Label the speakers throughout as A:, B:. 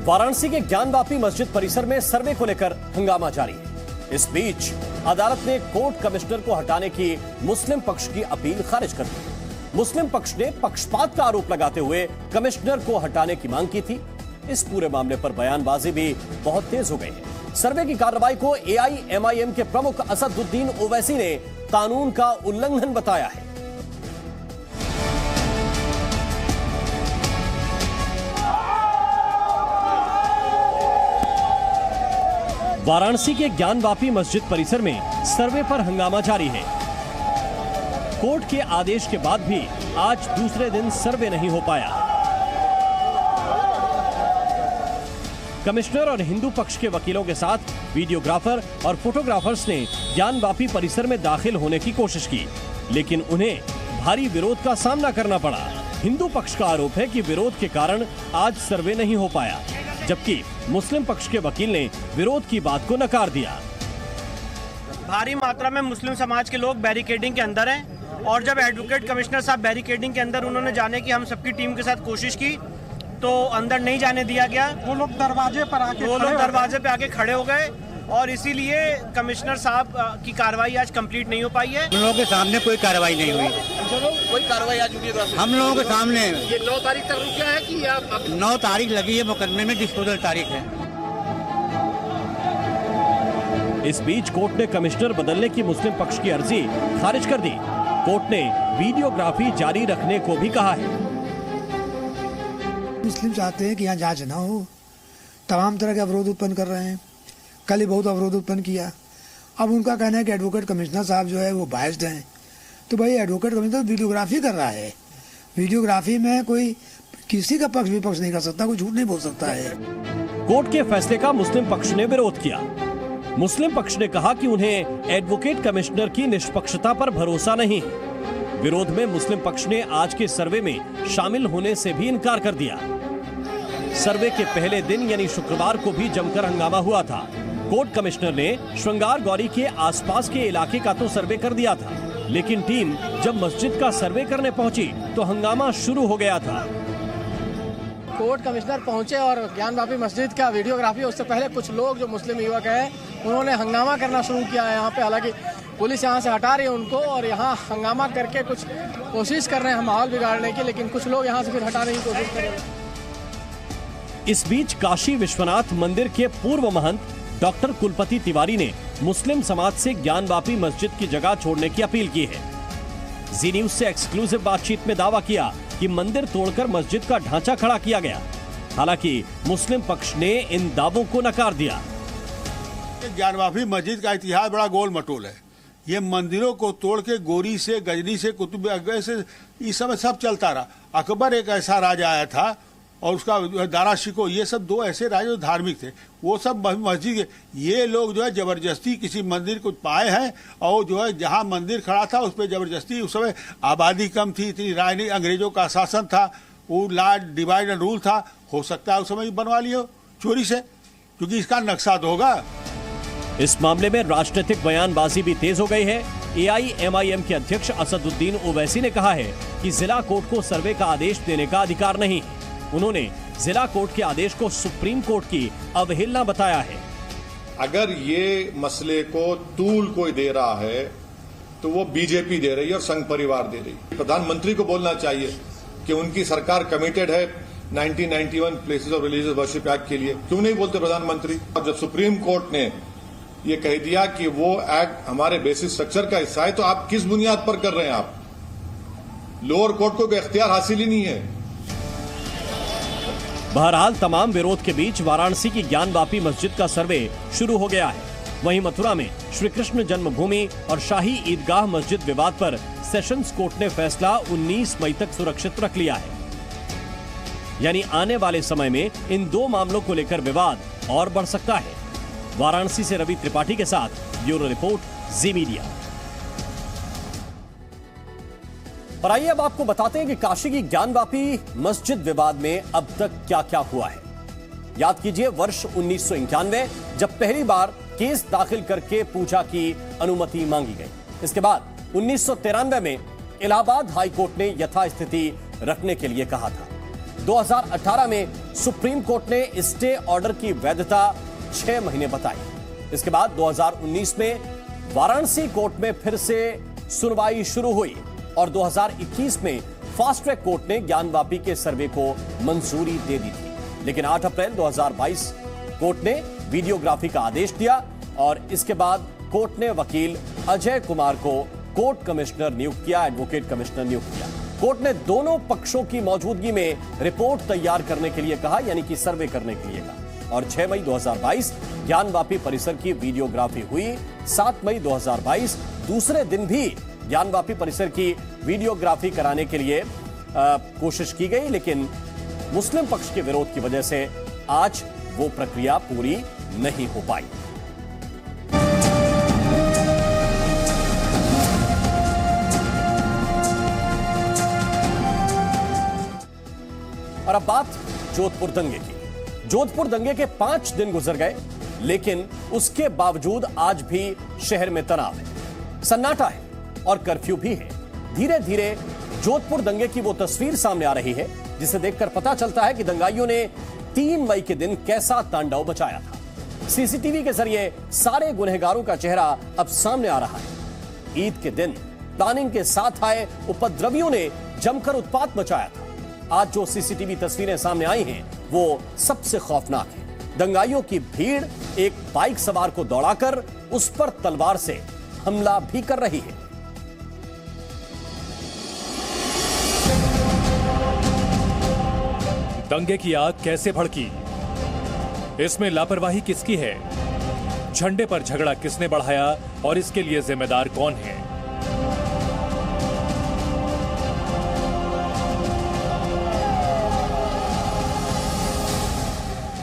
A: वाराणसी के ज्ञानवापी मस्जिद परिसर में सर्वे को लेकर हंगामा जारी है। इस बीच अदालत ने कोर्ट कमिश्नर को हटाने की मुस्लिम पक्ष की अपील खारिज कर दी। मुस्लिम पक्ष ने पक्षपात का आरोप लगाते हुए कमिश्नर को हटाने की मांग की थी। इस पूरे मामले पर बयानबाजी भी बहुत तेज हो गई है। सर्वे की कार्रवाई को एआईएमआईएम के प्रमुख असदुद्दीन ओवैसी ने कानून का उल्लंघन बताया है। वाराणसी के ज्ञानवापी मस्जिद परिसर में सर्वे पर हंगामा जारी है। कोर्ट के आदेश के बाद भी आज दूसरे दिन सर्वे नहीं हो पाया। कमिश्नर और हिंदू पक्ष के वकीलों के साथ वीडियोग्राफर और फोटोग्राफर्स ने ज्ञानवापी परिसर में दाखिल होने की कोशिश की, लेकिन उन्हें भारी विरोध का सामना करना पड़ा। हिंदू पक्ष का आरोप है कि विरोध के कारण आज सर्वे नहीं हो पाया, जबकि मुस्लिम पक्ष के वकील ने विरोध की बात को नकार दिया।
B: भारी मात्रा में मुस्लिम समाज के लोग बैरिकेडिंग के अंदर हैं और जब एडवोकेट कमिश्नर साहब बैरिकेडिंग के अंदर उन्होंने जाने की हम सबकी टीम के साथ कोशिश की तो अंदर नहीं जाने दिया गया। वो लोग दरवाजे पे आके खड़े हो गए और इसीलिए कमिश्नर साहब की कार्रवाई आज कंप्लीट नहीं हो पाई है।
C: हम लोगों के सामने कोई कार्रवाई नहीं हुई।
B: कोई कार्रवाई आज हुई है
C: हम लोगों के सामने।
B: ये 9 तारीख तक रुका है कि
C: 9 तारीख लगी है, मुकदमे में डिस्पोजल तारीख है।
A: इस बीच कोर्ट ने कमिश्नर बदलने की मुस्लिम पक्ष की अर्जी खारिज कर दी। कोर्ट ने वीडियोग्राफी जारी रखने को भी कहा है।
D: मुस्लिम चाहते हैं कि यहाँ जांच ना हो, तमाम तरह के अवरोध उत्पन्न कर रहे हैं। कल ही बहुत अवरोध उत्पन्न किया। अब उनका कहना है कि एडवोकेट कमिश्नर साहब जो है वो बायस्ड हैं। तो भाई एडवोकेट कमिश्नर वीडियोग्राफी कर रहा है। वीडियोग्राफी में कोई किसी का पक्ष विपक्ष नहीं कर सकता, कोई झूठ नहीं बोल सकता है।
A: कोर्ट के फैसले का मुस्लिम पक्ष ने विरोध किया। मुस्लिम पक्ष ने कहा कि उन्हें एडवोकेट कमिश्नर की निष्पक्षता पर भरोसा नहीं है। विरोध में मुस्लिम पक्ष ने आज के सर्वे में शामिल होने से भी इनकार कर दिया। सर्वे के पहले दिन यानी शुक्रवार को भी जमकर हंगामा हुआ था। कोर्ट कमिश्नर ने श्रृंगार गौरी के आसपास के इलाके का तो सर्वे कर दिया था, लेकिन टीम जब मस्जिद का सर्वे करने पहुंची तो हंगामा शुरू हो गया था।
E: कोर्ट कमिश्नर पहुंचे और ज्ञानवापी मस्जिद का वीडियोग्राफी, उससे पहले कुछ लोग जो मुस्लिम युवक हैं उन्होंने हंगामा करना शुरू किया है यहाँ पे। हालांकि पुलिस यहाँ से हटा रही है उनको और यहाँ हंगामा करके कुछ कोशिश कर रहे हैं माहौल बिगाड़ने की, लेकिन कुछ लोग यहाँ से फिर हटाने की कोशिश कर रहे हैं।
A: इस बीच काशी विश्वनाथ मंदिर के पूर्व महंत डॉक्टर कुलपति तिवारी ने मुस्लिम समाज से ज्ञानवापी मस्जिद की जगह छोड़ने की अपील की है। जी न्यूज से एक्सक्लूसिव बातचीत में दावा किया कि मंदिर तोड़कर मस्जिद का ढांचा खड़ा किया गया। हालांकि मुस्लिम पक्ष ने इन दावों को नकार दिया।
F: ज्ञानवापी मस्जिद का इतिहास बड़ा गोल मटोल है। ये मंदिरों को तोड़ के गोरी से, गजनी से, कुतुब से इस समय सब चलता रहा। अकबर एक ऐसा राजा आया था और उसका दारा शिको, ये सब 2 ऐसे राजे जो धार्मिक थे। वो सब मस्जिद, ये लोग जो है जबरदस्ती किसी मंदिर को पाए हैं और जो है जहां मंदिर खड़ा था उस पर जबरदस्ती, उस समय आबादी कम थी, इतनी राजनीति, अंग्रेजों का शासन था, वो लॉ डिवाइड एंड रूल था। हो सकता है उस समय बनवा लियो चोरी से, क्योंकि इसका नक्शा तो होगा।
A: इस मामले में राजनीतिक बयानबाजी भी तेज हो गई है। एआईएमआईएम के अध्यक्ष असदुद्दीन ओवैसी ने कहा है कि जिला कोर्ट को सर्वे का आदेश देने का अधिकार नहीं। उन्होंने जिला कोर्ट के आदेश को सुप्रीम कोर्ट की अवहेलना बताया है।
G: अगर ये मसले को तूल कोई दे रहा है तो वो बीजेपी दे रही है और संघ परिवार दे रही है। प्रधानमंत्री को बोलना चाहिए कि उनकी सरकार कमिटेड है 1991 places of religious worship act के लिए। क्यों नहीं बोलते प्रधानमंत्री? और जब सुप्रीम कोर्ट ने ये कह दिया कि वो एक्ट हमारे बेसिक स्ट्रक्चर का हिस्सा है, तो आप किस बुनियाद पर कर रहे हैं? आप लोअर कोर्ट को कोई इख्तियार हासिल ही नहीं है।
A: बहरहाल तमाम विरोध के बीच वाराणसी की ज्ञानवापी मस्जिद का सर्वे शुरू हो गया है। वहीं मथुरा में श्री कृष्ण जन्मभूमि और शाही ईदगाह मस्जिद विवाद पर सेशंस कोर्ट ने फैसला 19 मई तक सुरक्षित रख लिया है। यानी आने वाले समय में इन 2 मामलों को लेकर विवाद और बढ़ सकता है। वाराणसी से रवि त्रिपाठी के साथ ब्यूरो रिपोर्ट, जी मीडिया। और आइए अब आपको बताते हैं कि काशी की ज्ञानवापी मस्जिद विवाद में अब तक क्या क्या हुआ है। याद कीजिए वर्ष 1991 जब पहली बार केस दाखिल करके पूजा की अनुमति मांगी गई। इसके बाद 1993 में इलाहाबाद हाईकोर्ट ने यथास्थिति रखने के लिए कहा था। 2018 में सुप्रीम कोर्ट ने स्टे ऑर्डर की वैधता 6 महीने बताई। इसके बाद 2019 में वाराणसी कोर्ट में फिर से सुनवाई शुरू हुई और 2021 में फास्ट ट्रैक कोर्ट ने ज्ञानवापी के सर्वे को मंजूरी दे दी थी। लेकिन 8 अप्रैल 2022 कोर्ट ने वीडियोग्राफी का आदेश दिया और इसके बाद कोर्ट ने वकील अजय कुमार को कोर्ट कमिश्नर नियुक्त किया, एडवोकेट कमिश्नर नियुक्त किया। कोर्ट ने दोनों पक्षों की मौजूदगी में रिपोर्ट तैयार करने के लिए कहा, यानी कि सर्वे करने के लिए कहा। और 6 मई 2022 ज्ञानवापी परिसर की वीडियोग्राफी हुई। 7 मई 2022 दूसरे दिन भी ज्ञानवापी परिसर की वीडियोग्राफी कराने के लिए कोशिश की गई, लेकिन मुस्लिम पक्ष के विरोध की वजह से आज वो प्रक्रिया पूरी नहीं हो पाई। और अब बात जोधपुर दंगे की। जोधपुर दंगे के 5 दिन गुजर गए, लेकिन उसके बावजूद आज भी शहर में तनाव है, सन्नाटा है और कर्फ्यू भी है। धीरे धीरे जोधपुर दंगे की वो तस्वीर सामने आ रही है जिसे देखकर पता चलता है कि दंगाइयों ने 3 मई के दिन कैसा तांडव मचाया था। सीसीटीवी के जरिए सारे गुनहगारों का चेहरा अब सामने आ रहा है। ईद के दिन प्लानिंग के साथ आए उपद्रवियों ने जमकर उत्पात मचाया था। आज जो सीसीटीवी तस्वीरें सामने आई हैं वो सबसे खौफनाक है। दंगाइयों की भीड़ एक बाइक सवार को दौड़ाकर उस पर तलवार से हमला भी कर रही है।
H: दंगे की आग कैसे भड़की? इसमें लापरवाही किसकी है? झंडे पर झगड़ा किसने बढ़ाया और इसके लिए जिम्मेदार कौन है?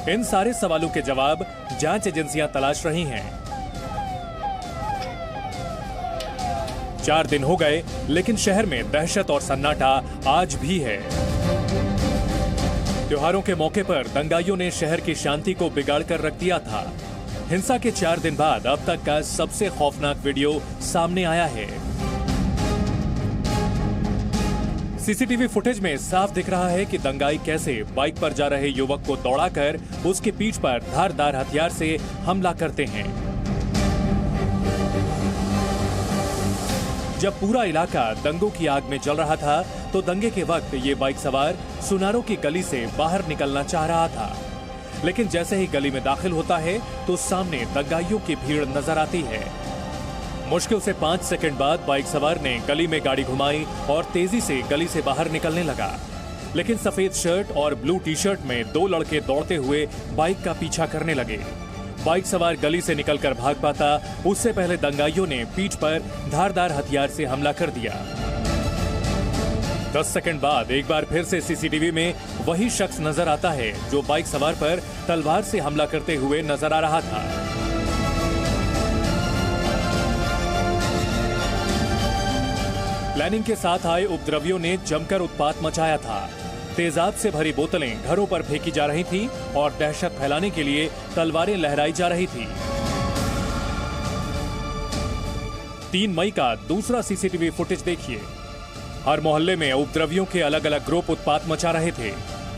H: इन सारे सवालों के जवाब जांच एजेंसियां तलाश रही हैं। 4 दिन हो गए, लेकिन शहर में दहशत और सन्नाटा आज भी है। त्योहारों के मौके पर दंगाइयों ने शहर की शांति को बिगाड़ कर रख दिया था। हिंसा के 4 दिन बाद अब तक का सबसे खौफनाक वीडियो सामने आया है। सीसीटीवी फुटेज में साफ दिख रहा है कि दंगाई कैसे बाइक पर जा रहे युवक को दौड़ाकर उसके पीठ पर धारदार हथियार से हमला करते हैं। जब पूरा इलाका दंगों की आग में जल रहा था तो दंगे के वक्त ये बाइक सवार सुनारों की गली से बाहर निकलना चाह रहा था, लेकिन जैसे ही गली में दाखिल होता है तो सामने दंगाइयों की भीड़ नजर आती है। मुश्किल से 5 सेकंड बाद बाइक सवार ने गली में गाड़ी घुमाई और तेजी से गली से बाहर निकलने लगा, लेकिन सफेद शर्ट और ब्लू टी-शर्ट में 2 लड़के दौड़ते हुए बाइक का पीछा करने लगे। बाइक सवार गली से निकलकर भाग पाता उससे पहले दंगाइयों ने पीठ पर धारदार हथियार से हमला कर दिया। 10 सेकंड बाद एक बार फिर से सीसीटीवी में वही शख्स नजर आता है जो बाइक सवार पर तलवार से हमला करते हुए नजर आ रहा था। प्लानिंग के साथ आए उपद्रवियों ने जमकर उत्पात मचाया था। तेजाब से भरी बोतलें घरों पर फेंकी जा रही थीं और दहशत फैलाने के लिए तलवारें लहराई जा रही थी। 3 मई का दूसरा सीसीटीवी फुटेज देखिए। हर मोहल्ले में उपद्रवियों के अलग अलग ग्रुप उत्पात मचा रहे थे।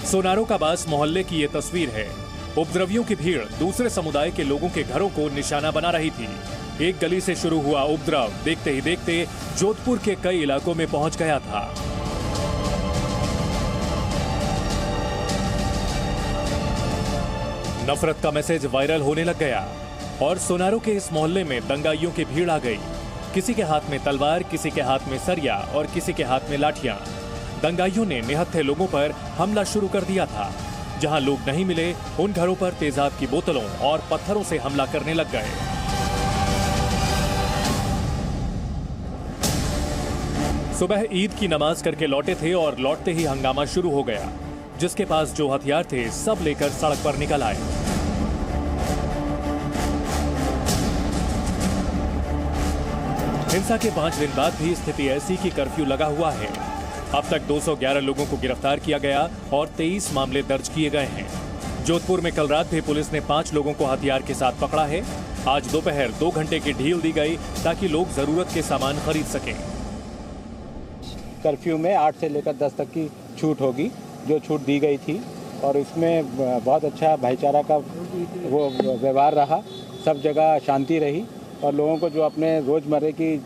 H: सोनारों का बास मोहल्ले की ये तस्वीर है। उपद्रवियों की भीड़ दूसरे समुदाय के लोगों के घरों को निशाना बना रही थी। एक गली से शुरू हुआ उपद्रव देखते ही देखते जोधपुर के कई इलाकों में पहुंच गया था। नफरत का मैसेज वायरल होने लग गया और सोनारों के इस मोहल्ले में दंगाइयों की भीड़ आ गई। किसी के हाथ में तलवार, किसी के हाथ में सरिया और किसी के हाथ में लाठियां। दंगाइयों ने निहत्थे लोगों पर हमला शुरू कर दिया था। जहां लोग नहीं मिले उन घरों पर तेजाब की बोतलों और पत्थरों से हमला करने लग गए। सुबह ईद की नमाज करके लौटे थे और लौटते ही हंगामा शुरू हो गया। जिसके पास जो हथियार थे सब लेकर सड़क पर निकल आए। हिंसा के 5 दिन बाद भी स्थिति ऐसी कि कर्फ्यू लगा हुआ है। अब तक 211 लोगों को गिरफ्तार किया गया और 23 मामले दर्ज किए गए हैं। जोधपुर में कल रात भी पुलिस ने 5 लोगों को हथियार के साथ पकड़ा है। आज दोपहर 2 घंटे की ढील दी गई ताकि लोग जरूरत के सामान खरीद सकें।
I: कर्फ्यू में 8 से लेकर 10 तक की छूट होगी जो छूट दी गई थी और इसमें बहुत अच्छा भाईचारा का वो व्यवहार रहा। सब जगह शांति रही और लोगों को जो अपने रोज़मर्रे की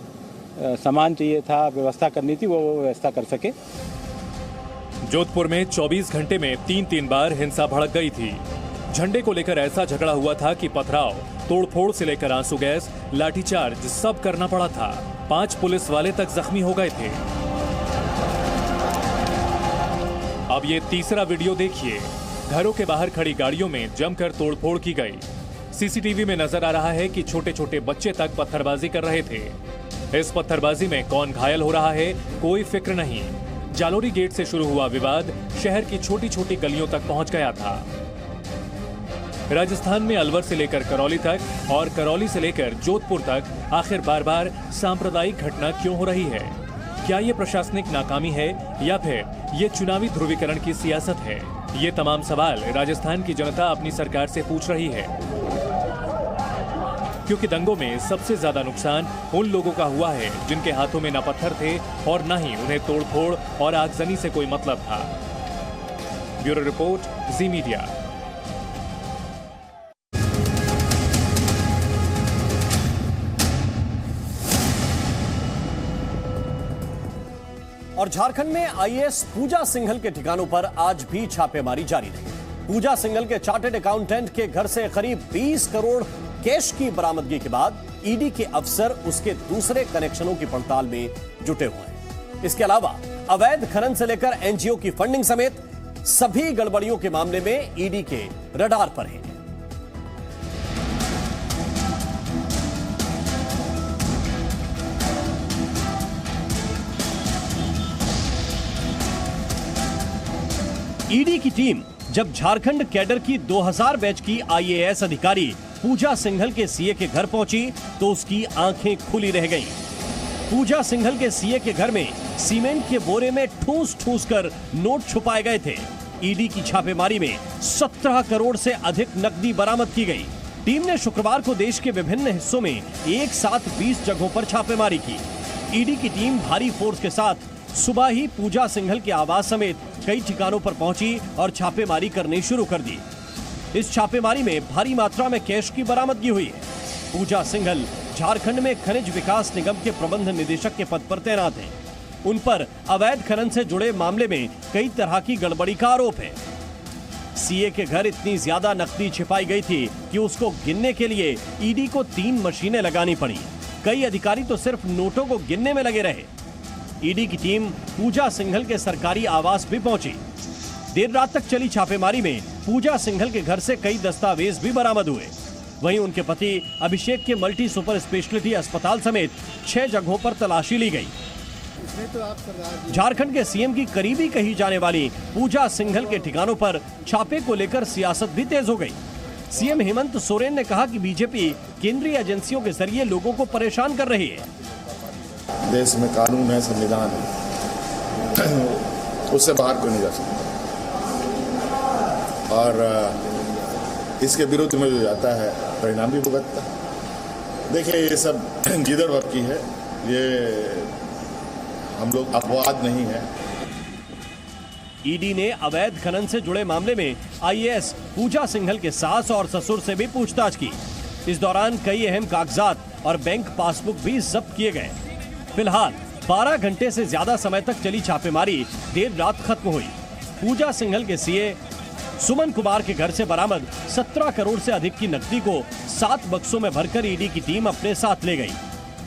I: सामान चाहिए था, व्यवस्था करनी थी, वो व्यवस्था कर सके।
H: जोधपुर में 24 घंटे में 3 बार हिंसा भड़क गई थी। झंडे को लेकर ऐसा झगड़ा हुआ था कि पथराव, तोड़फोड़ से लेकर आंसू गैस, लाठीचार्ज सब करना पड़ा था। 5 पुलिस वाले तक जख्मी हो गए थे। अब ये तीसरा वीडियो देखिए। घरों के बाहर खड़ी गाड़ियों में जमकर तोड़फोड़ की गई। सीसीटीवी में नजर आ रहा है कि छोटे छोटे बच्चे तक पत्थरबाजी कर रहे थे। इस पत्थरबाजी में कौन घायल हो रहा है, कोई फिक्र नहीं। जालोरी गेट से शुरू हुआ विवाद शहर की छोटी छोटी गलियों तक पहुंच गया था। राजस्थान में अलवर से लेकर करौली तक और करौली से लेकर जोधपुर तक आखिर बार बार सांप्रदायिक घटना क्यों हो रही है? क्या ये प्रशासनिक नाकामी है या फिर ये चुनावी ध्रुवीकरण की सियासत है? ये तमाम सवाल राजस्थान की जनता अपनी सरकार से पूछ रही है, क्योंकि दंगों में सबसे ज्यादा नुकसान उन लोगों का हुआ है जिनके हाथों में न पत्थर थे और न ही उन्हें तोड़फोड़ और आगजनी से कोई मतलब था। ब्यूरो रिपोर्ट, जी मीडिया।
A: और झारखंड में आईएएस पूजा सिंघल के ठिकानों पर आज भी छापेमारी जारी रही। पूजा सिंघल के चार्टर्ड अकाउंटेंट के घर से करीब 20 करोड़ कैश की बरामदगी के बाद ईडी के अफसर उसके दूसरे कनेक्शनों की पड़ताल में जुटे हुए हैं। इसके अलावा अवैध खनन से लेकर एनजीओ की फंडिंग समेत सभी गड़बड़ियों के मामले में ईडी के रडार पर है। ईडी की टीम जब झारखंड कैडर की 2000 बैच की आईएएस अधिकारी पूजा सिंघल के सीए के घर पहुंची तो उसकी आंखें खुली रह गईं। पूजा सिंघल के सीए के घर में सीमेंट के बोरे में ठूस ठूस कर नोट छुपाए गए थे। ईडी की छापेमारी में 17 करोड़ से अधिक नकदी बरामद की गई। टीम ने शुक्रवार को देश के विभिन्न हिस्सों में एक साथ 20 जगहों पर छापेमारी की। ईडी की टीम भारी फोर्स के साथ सुबह ही पूजा सिंघल के आवास समेत कई ठिकानों पर पहुंची और छापेमारी करनी शुरू कर दी। इस छापेमारी में भारी मात्रा में कैश की बरामदगी हुई है। पूजा सिंघल झारखंड में खनिज विकास निगम के प्रबंध निदेशक के पद पर तैनात हैं। उन पर अवैध खनन से जुड़े मामले में कई तरह की गड़बड़ी का आरोप है। सीए के घर इतनी ज्यादा नकदी छिपाई गई थी कि उसको गिनने के लिए ईडी को 3 मशीनें लगानी पड़ी। कई अधिकारी तो सिर्फ नोटों को गिनने में लगे रहे। ईडी की टीम पूजा सिंघल के सरकारी आवास भी पहुंची। देर रात तक चली छापेमारी में पूजा सिंघल के घर से कई दस्तावेज भी बरामद हुए। वहीं उनके पति अभिषेक के मल्टी सुपर स्पेशलिटी अस्पताल समेत 6 जगहों पर तलाशी ली गई। झारखंड के सीएम की करीबी कही जाने वाली पूजा सिंघल के ठिकानों पर छापे को लेकर सियासत भी तेज हो गई। सीएम हेमंत सोरेन ने कहा कि बीजेपी केंद्रीय एजेंसियों के जरिए लोगों को परेशान कर रही है।
J: देश में कानून है, संविधान है, उससे बाहर क्यों नहीं जा सकता। और इसके विरुद्ध में जो जाता है परिणाम भी भुगतता है। देखिए, ये सब जिधर वक्त की है, ये हम लोग अपवाद नहीं है।
A: ईडी ने अवैध खनन से जुड़े मामले में आईएएस पूजा सिंघल के सास और ससुर से भी पूछताछ की। इस दौरान कई अहम कागजात और बैंक पासबुक भी जब्त किए गए। फिलहाल 12 घंटे से ज्यादा समय तक चली छापेमारी देर रात खत्म हुई। पूजा सिंघल के सीए सुमन कुमार के घर से बरामद 17 करोड़ से अधिक की नकदी को 7 बक्सों में भरकर ईडी की टीम अपने साथ ले गई।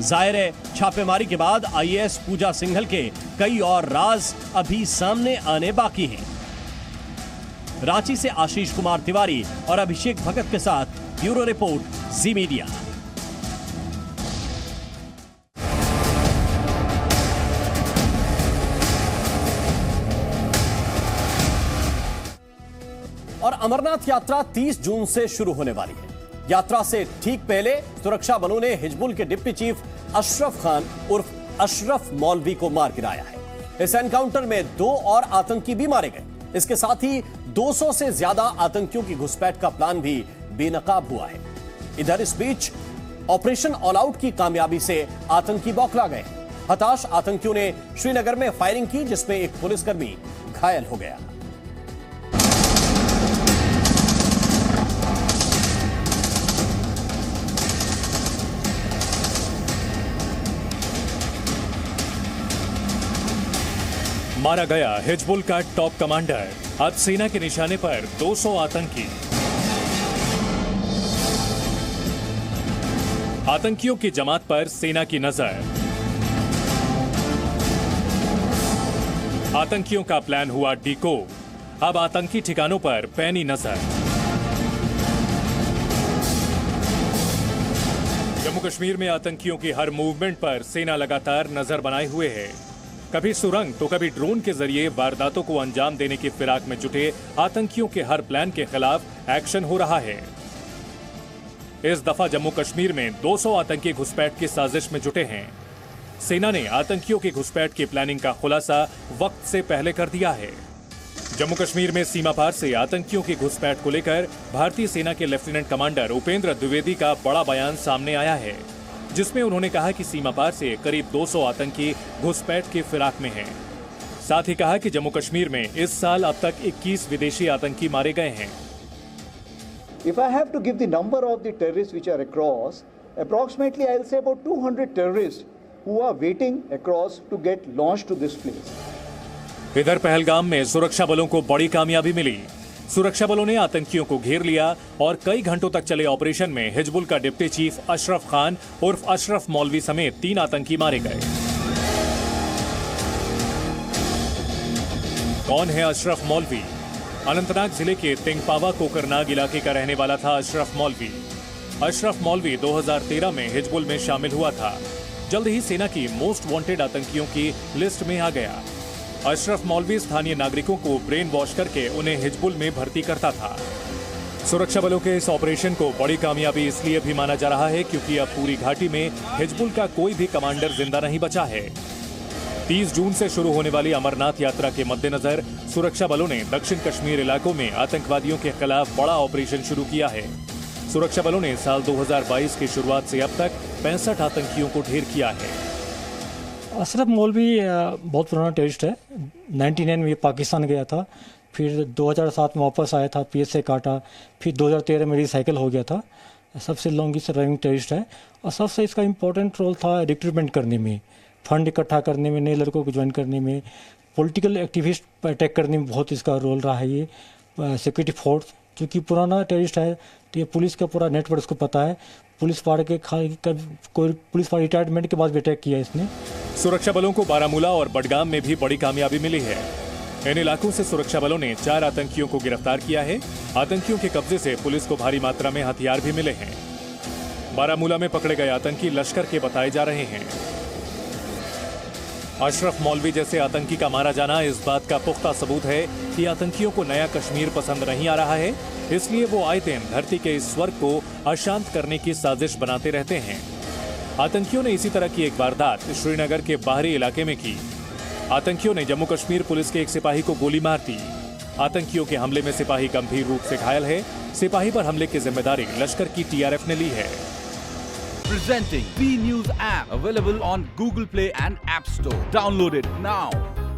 A: जाहिर है, छापेमारी के बाद आईएएस पूजा सिंघल के कई और राज अभी सामने आने बाकी हैं। रांची से आशीष कुमार तिवारी और अभिषेक भगत के साथ ब्यूरो रिपोर्ट, जी मीडिया। और अमरनाथ यात्रा 30 जून से शुरू होने वाली है। यात्रा से ठीक पहले सुरक्षा बलों ने हिजबुल के डिप्टी चीफ अशरफ खान उर्फ अशरफ मौलवी को मार गिराया है। इस एनकाउंटर में 2 और आतंकी भी मारे गए। इसके साथ ही 200 से ज्यादा आतंकियों की घुसपैठ का प्लान भी बेनकाब हुआ है। इधर इस बीच ऑपरेशन ऑल आउट की कामयाबी से आतंकी बौखला गए। हताश आतंकियों ने श्रीनगर में फायरिंग की, जिसमें एक पुलिसकर्मी घायल हो गया।
H: मारा गया हिजबुल का टॉप कमांडर। अब सेना के निशाने पर 200 आतंकी। आतंकियों की जमात पर सेना की नजर। आतंकियों का प्लान हुआ डीको। अब आतंकी ठिकानों पर पैनी नजर। जम्मू कश्मीर में आतंकियों की हर मूवमेंट पर सेना लगातार नजर बनाए हुए है। कभी सुरंग तो कभी ड्रोन के जरिए वारदातों को अंजाम देने की फिराक में जुटे आतंकियों के हर प्लान के खिलाफ एक्शन हो रहा है। इस दफा जम्मू कश्मीर में 200 आतंकी घुसपैठ की साजिश में जुटे हैं। सेना ने आतंकियों की घुसपैठ की प्लानिंग का खुलासा वक्त से पहले कर दिया है। जम्मू कश्मीर में सीमा पार से आतंकियों की घुसपैठ को लेकर भारतीय सेना के लेफ्टिनेंट कमांडर उपेंद्र द्विवेदी का बड़ा बयान सामने आया है, जिसमें उन्होंने कहा कि सीमा पार से करीब 200 आतंकी घुसपैठ की फिराक में हैं। साथ ही कहा कि जम्मू कश्मीर में इस साल अब तक 21 विदेशी आतंकी मारे गए हैं।
K: If I have to give the number of the terrorists which are across, approximately I'll say about 200 terrorists who are waiting across to get launched to this place.
H: इधर पहलगाम में सुरक्षा बलों को बड़ी कामयाबी मिली। सुरक्षा बलों ने आतंकियों को घेर लिया और कई घंटों तक चले ऑपरेशन में हिजबुल का डिप्टी चीफ अशरफ खान उर्फ अशरफ मौलवी समेत 3 आतंकी मारे गए। कौन है अशरफ मौलवी? अनंतनाग जिले के तिंगपावा कोकरनाग इलाके का रहने वाला था अशरफ मौलवी। अशरफ मौलवी 2013 में हिजबुल में शामिल हुआ था। जल्द ही सेना की मोस्ट वांटेड आतंकियों की लिस्ट में आ गया। अशरफ मौलवी स्थानीय नागरिकों को ब्रेन वॉश करके उन्हें हिजबुल में भर्ती करता था। सुरक्षा बलों के इस ऑपरेशन को बड़ी कामयाबी इसलिए भी माना जा रहा है क्योंकि अब पूरी घाटी में हिजबुल का कोई भी कमांडर जिंदा नहीं बचा है। 30 जून से शुरू होने वाली अमरनाथ यात्रा के मद्देनजर सुरक्षा बलों ने दक्षिण कश्मीर इलाकों में आतंकवादियों के खिलाफ बड़ा ऑपरेशन शुरू किया है। सुरक्षा बलों ने साल 2022 की शुरुआत से अब तक 65 आतंकियों को ढेर किया है।
L: अशरफ मौलवी बहुत पुराना टेररिस्ट है। 99 में पाकिस्तान गया था, फिर 2007 में वापस आया था, PSA काटा, फिर 2013 में रिसाइकिल हो गया था। सबसे लॉन्गेस्ट रनिंग टेररिस्ट है और सबसे इसका इम्पोर्टेंट रोल था रिक्रूटमेंट करने में, फंड इकट्ठा करने में, नए लड़कों को ज्वाइन करने में, पॉलिटिकल एक्टिविस्ट पर अटैक करने में बहुत इसका रोल रहा है। ये सिक्योरिटी फोर्स क्योंकि पुराना टेररिस्ट है तो ये पुलिस का पूरा नेटवर्क उसको पता है। पुलिस पार्टी रिटायरमेंट के बाद भी अटैक किया इसने।
H: सुरक्षा बलों को बारामूला और बडगाम में भी बड़ी कामयाबी मिली है। इन इलाकों से सुरक्षा बलों ने 4 आतंकियों को गिरफ्तार किया है। आतंकियों के कब्जे से पुलिस को भारी मात्रा में हथियार भी मिले हैं। बारामूला में पकड़े गए आतंकी लश्कर के बताए जा रहे हैं। अशरफ मौलवी जैसे आतंकी का मारा जाना इस बात का पुख्ता सबूत है कि आतंकियों को नया कश्मीर पसंद नहीं आ रहा है, इसलिए वो आए दिन धरती के इस स्वर्ग को अशांत करने की साजिश बनाते रहते हैं। आतंकियों ने इसी तरह की एक वारदात श्रीनगर के बाहरी इलाके में की। आतंकियों ने जम्मू कश्मीर पुलिस के एक सिपाही को गोली मार दी। आतंकियों के हमले में सिपाही गंभीर रूप से घायल है। सिपाही पर हमले की जिम्मेदारी लश्कर की TRF ने ली है।
M: Presenting B News app available on Google Play and App Store. Download it now.